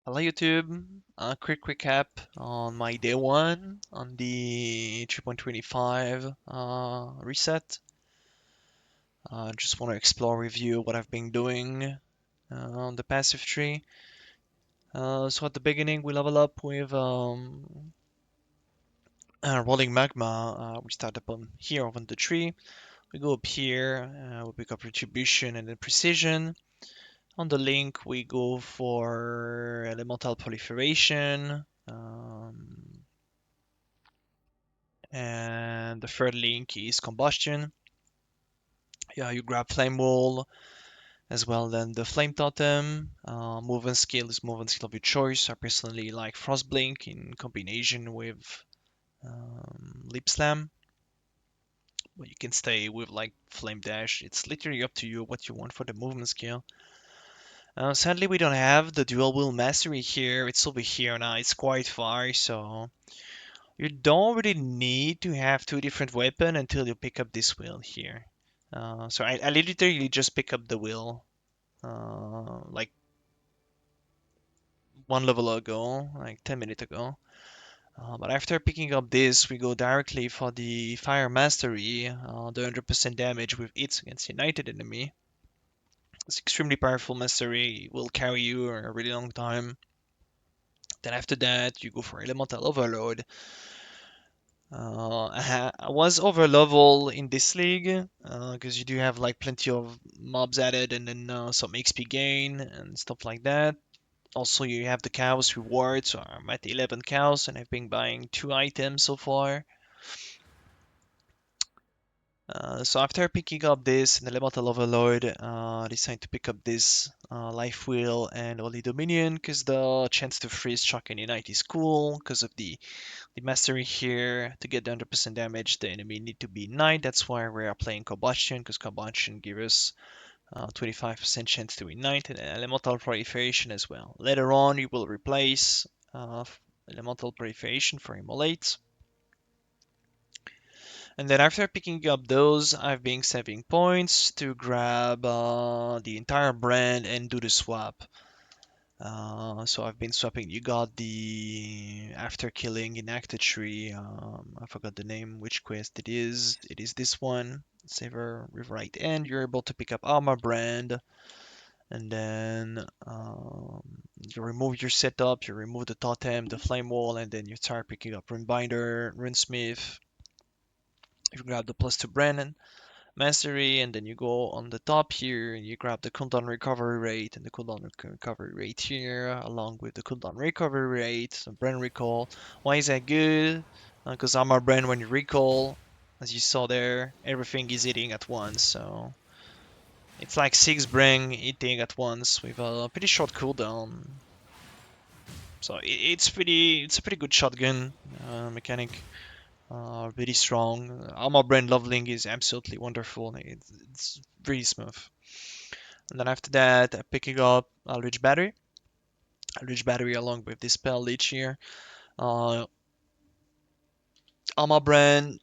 Hello YouTube. A quick recap on my day one on the 3.25 reset. Just want to explore with you what I've been doing on the passive tree. So at the beginning we level up with rolling magma. We start up on here on the tree. We go up here. We pick up retribution and then precision. On the link we go for elemental proliferation. And the third link is combustion. Yeah, you grab flame wall as well. Then the flame totem, movement skill is movement skill of your choice. I personally like frost blink in combination with leap slam, but you can stay with like flame dash. It's literally up to you what you want for the movement skill. Sadly, we don't have the dual wheel mastery here. It's over here now. It's quite far, so you don't really need to have two different weapons until you pick up this wheel here. So I literally just pick up the wheel like one level ago, like 10 minutes ago. But after picking up this, we go directly for the Fire Mastery, the 100% damage with hits against United enemy. It's extremely powerful mastery, it will carry you a really long time. Then after that, you go for Elemental Overload. I was over level in this league because you do have like plenty of mobs added and then some XP gain and stuff like that. Also, you have the cows rewards. So I'm at 11 cows and I've been buying 2 items so far. So after picking up this and the elemental overload, I decided to pick up this life wheel and holy dominion because the chance to freeze, shock, and unite is cool because of the mastery here. To get the 100% damage, the enemy need to be knight. That's why we are playing combustion because combustion gives us 25% chance to ignite and elemental proliferation as well. Later on, you will replace uh, elemental proliferation for immolate. And then after picking up those, I've been saving points to grab the entire brand and do the swap. So I've been swapping. You got the after killing enacted tree. I forgot the name, which quest it is. It is this one. Saver with right end. You're able to pick up armor brand, and then you remove your setup. You remove the totem, the flame wall, and then you start picking up rune binder, runesmith. You grab the plus 2 brand mastery, and then you go on the top here and you grab the cooldown recovery rate and the cooldown recovery rate here, along with the cooldown recovery rate, some brand recall. Why is that good? Because armor brand, when you recall, as you saw there, everything is hitting at once. So it's like 6 brand hitting at once with a pretty short cooldown. So it's a pretty good shotgun mechanic. Really strong. Armor brand leveling is absolutely wonderful. It's really smooth. And then after that, picking up Aldrich Battery. Aldrich Battery along with this spell each here. Uh, Armor brand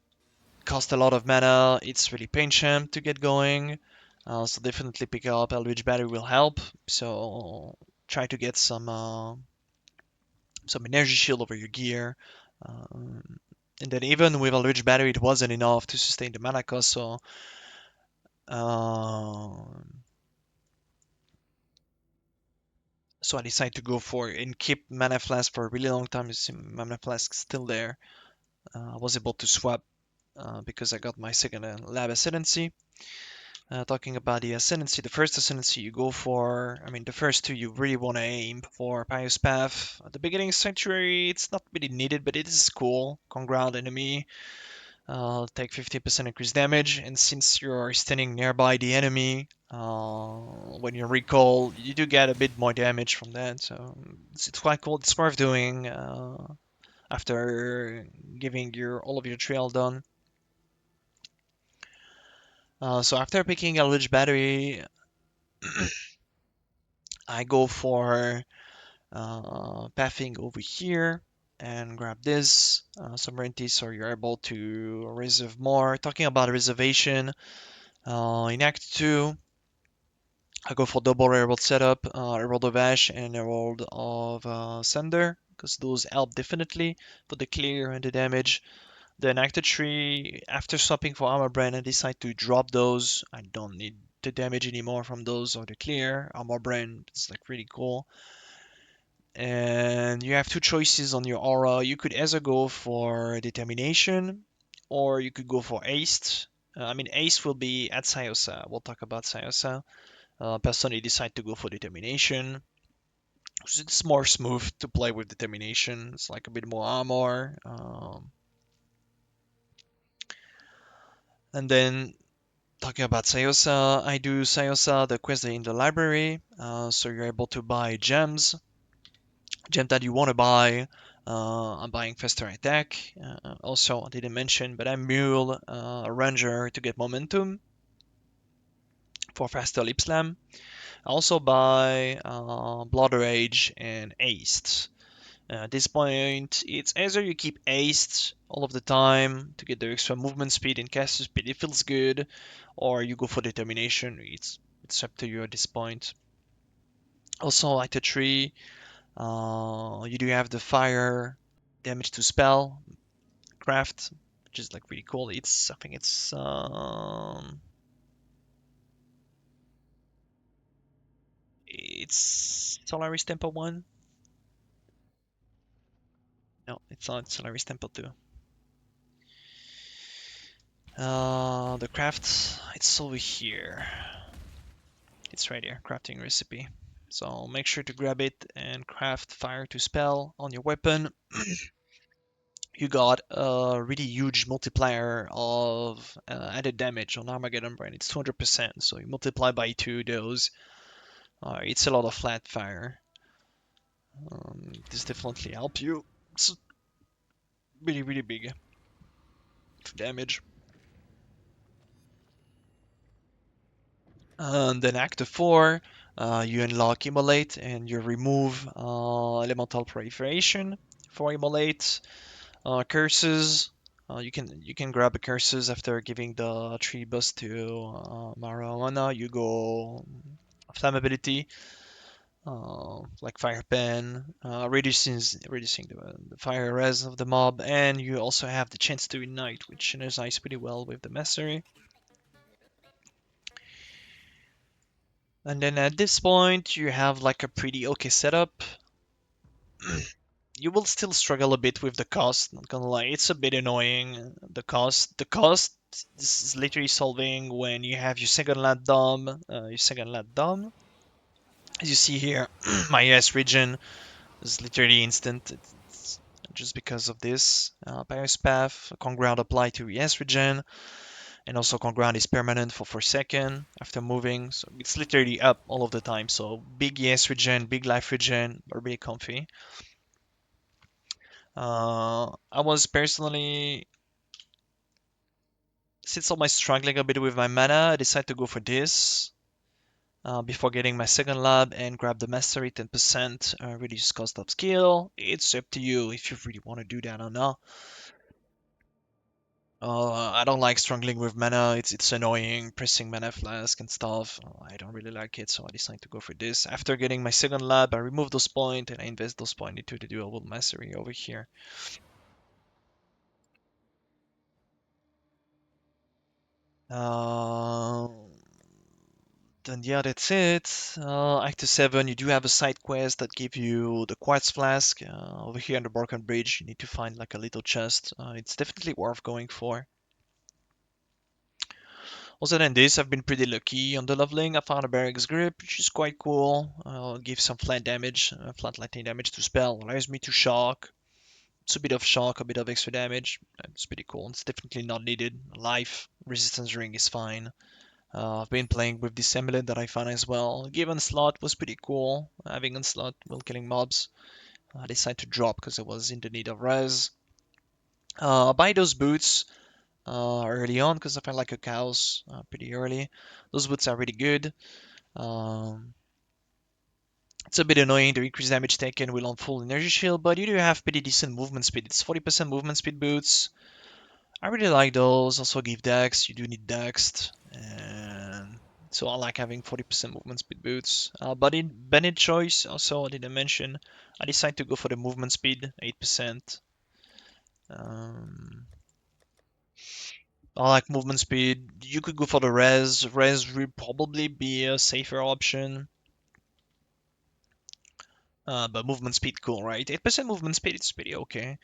cost a lot of mana. It's really pain champ to get going. So definitely pick up Eldritch Battery will help. So try to get some energy shield over your gear. Um, and then even with Eldritch Battery, it wasn't enough to sustain the mana cost. Um, so I decided to go for and keep Mana Flask for a really long time. You see Mana Flask still there. I was able to swap because I got my second Lab Ascendancy. Talking about the Ascendancy, the first Ascendancy you go for, I mean, the first two you really want to aim for Pious Path. At the beginning Sanctuary, it's not really needed, but it is cool. Conground enemy, take 50% increased damage, and since you're standing nearby the enemy, when you recall, you do get a bit more damage from that, so it's quite cool. It's worth doing after giving your all of your trail done. So after picking a Lich Battery, I go for pathing over here and grab this sovereignty so you're able to reserve more. Talking about reservation, in Act 2, I go for double Herald setup, Herald of Ash and Herald of Thunder, because those help definitely for the clear and the damage. Then Actor 3, after swapping for Armor Brand, I decide to drop those. I don't need the damage anymore from those or the clear. Armor Brand is like really cool. And you have two choices on your aura. You could either go for Determination, or you could go for Haste. I mean, Haste will be at Sayosa. We'll talk about Sayosa. Personally, decide to go for Determination. It's more smooth to play with Determination. It's like a bit more armor. And then talking about Sayosa, I do Sayosa, the quest in the library. So you're able to buy gems, gem that you want to buy. I'm buying faster attack. Also, I didn't mention, but I mule a ranger to get momentum for faster lip slam. I also buy blood rage and haste. At this point, it's either you keep aced all of the time to get the extra movement speed and caster speed, it feels good, or you go for determination. It's up to you at this point. Also, like the tree, you do have the fire damage to spell craft, which is like really cool. I think it's Solaris Temple 1. No, it's not Solaris Temple 2. The craft, it's over here. It's right here, crafting recipe. So make sure to grab it and craft fire to spell on your weapon. You got a really huge multiplier of added damage on Armageddon Brain. It's 200%, so you multiply by 2 those. It's a lot of flat fire. This definitely help you. It's really, really big damage. And then Act 4, you unlock Immolate and you remove Elemental Proliferation for Immolate. Curses. You can grab a curses after giving the tree boost to marijuana. You go flammability, like fire pen, reducing the fire res of the mob, and you also have the chance to ignite, which synergizes pretty well with the mastery. And then at this point, you have like a pretty okay setup. You will still struggle a bit with the cost, not gonna lie. It's a bit annoying. The cost is literally solving when you have your second lad dom. As you see here, my ES regen is literally instant. It's just because of this. Bios path, Conground apply to ES regen, and also Conground is permanent for 4 seconds after moving. So it's literally up all of the time. So big ES regen, big life regen, are really comfy. I was personally, since I was struggling a bit with my mana, I decided to go for this before getting my second lab and grab the mastery 10%, reduce cost of skill. It's up to you if you really want to do that or not. I don't like struggling with mana. It's annoying pressing mana flask and stuff. I don't really like it, so I decided to go for this. After getting my second lab, I remove those points and I invest those points into the dual mastery over here. Uh, Then yeah, that's it. Act 7, you do have a side quest that give you the quartz flask. Over here on the Broken Bridge, you need to find like a little chest. It's definitely worth going for. Other than this, I've been pretty lucky on the leveling. I found a barracks grip, which is quite cool. Gives some flat damage, flat lightning damage to spell. Allows me to shock. It's a bit of shock, a bit of extra damage. It's pretty cool. It's definitely not needed. Life resistance ring is fine. I've been playing with this amulet that I found as well. Given slot was pretty cool. Having a slot while killing mobs. I decided to drop because I was in the need of res. I buy those boots early on because I felt like a cows pretty early. Those boots are really good. Um, it's a bit annoying to increase damage taken will on full energy shield, but you do have pretty decent movement speed. It's 40% movement speed boots. I really like those. Also give dex. You do need dex. And So I like having 40% movement speed boots. But in Bennett choice, also I didn't mention, I decided to go for the movement speed, 8%. Um, I like movement speed. You could go for the res. Res would probably be a safer option. But movement speed, cool, right? 8% movement speed, it's pretty okay.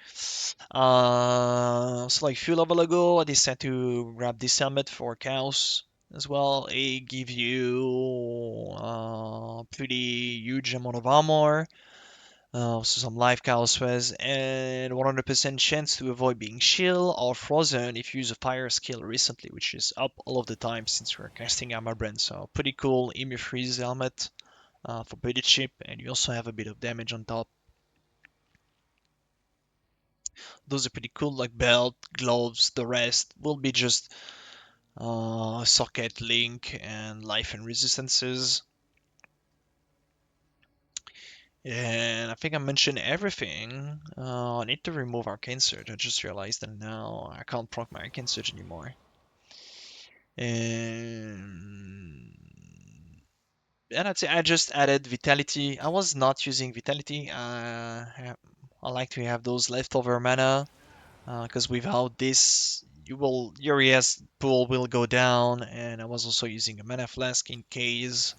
So like few level ago, I decided to grab this helmet for cows as well. It gives you pretty huge amount of armor, so some live cow sweats, and 100% chance to avoid being chill or frozen if you use a fire skill recently, which is up all of the time since we're casting Armageddon. So pretty cool Emu Freeze helmet for pretty cheap, and you also have a bit of damage on top. Those are pretty cool, like belt, gloves. The rest will be just socket, link, and life and resistances. And I think I mentioned everything. I need to remove Arcane Surge. I just realized that now I can't proc my Arcane Surge anymore. And that's it. I just added Vitality. I was not using Vitality. I like to have those leftover mana because without this, your ES pool will go down. And I was also using a mana flask in case.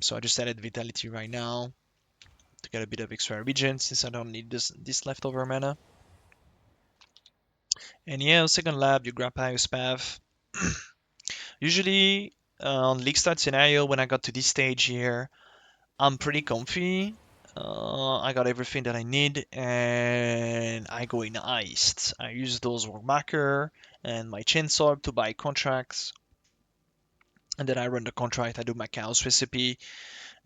So I just added Vitality right now to get a bit of extra regen since I don't need this leftover mana. And yeah, second lab, you grab highest path. Usually on league start scenario, when I got to this stage here, I'm pretty comfy. I got everything that I need, and I go in iced. I use those work marker and my chainsaw to buy contracts, and then I run the contract. I do my chaos recipe,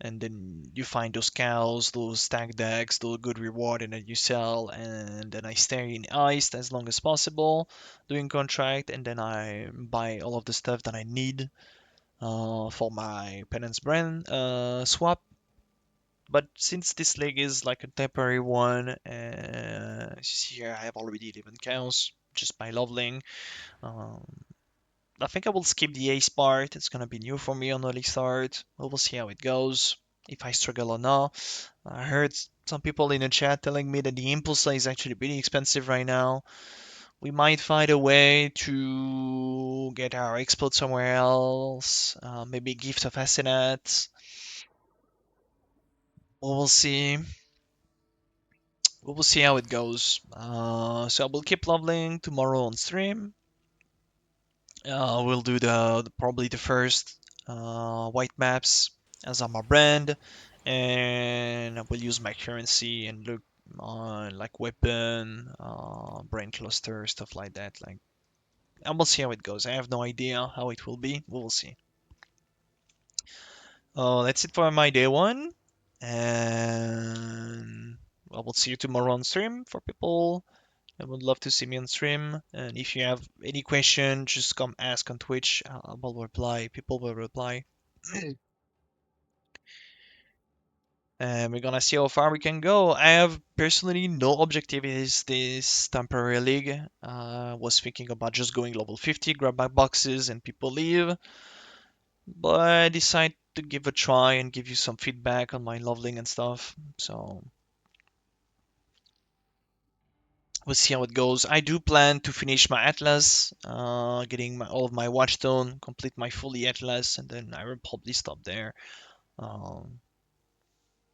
and then you find those cows, those stack decks, those good reward, and then you sell, and then I stay in iced as long as possible, doing contract, and then I buy all of the stuff that I need for my penance brand swap. But since this league is like a temporary one, you see here I have already 11 cows just by leveling. Um, I think I will skip the ace part. It's gonna be new for me on early start. We'll see how it goes. If I struggle or not. I heard some people in the chat telling me that the Impulsa is actually pretty expensive right now. We might find a way to get our explode somewhere else. Maybe Gift of Asenath. We'll see. We'll see how it goes. So I will keep leveling tomorrow on stream. We'll do probably the first white maps as on my brand, and I will use my currency and look on like weapon, brain cluster, stuff like that. Like, and we'll see how it goes. I have no idea how it will be. We will see. That's it for my day one, and I will see you tomorrow on stream for people. I would love to see me on stream. And if you have any question, just come ask on Twitch. I will reply. People will reply. And we're gonna see how far we can go. I have personally no objectives this temporary league. Was thinking about just going level 50, grab my boxes, and people leave. But I decided to give a try and give you some feedback on my leveling and stuff. So we'll see how it goes. I do plan to finish my Atlas, getting all of my Watchstone, complete my fully Atlas, and then I will probably stop there. Um,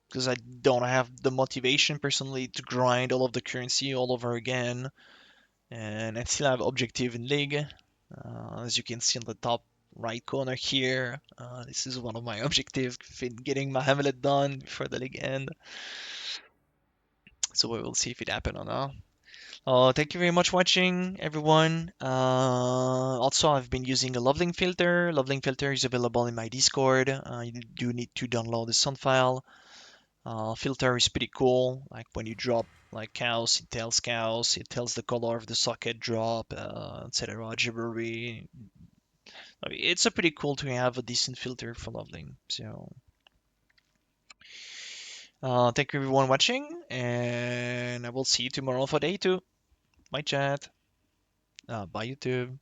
because I don't have the motivation personally to grind all of the currency all over again. And I still have objective in League. As you can see on the top right corner here, this is one of my objectives, getting my Hamlet done before the League end. So we will see if it happens or not. Thank you very much for watching, everyone. Also, I've been using a leveling filter. Leveling filter is available in my Discord. You do need to download the sound file. Filter is pretty cool. Like when you drop like cows, it tells the color of the socket drop, etc. Gibbery. I mean, it's a pretty cool to have a decent filter for leveling. So, thank you everyone watching, and I will see you tomorrow for day two. Bye chat. Bye YouTube.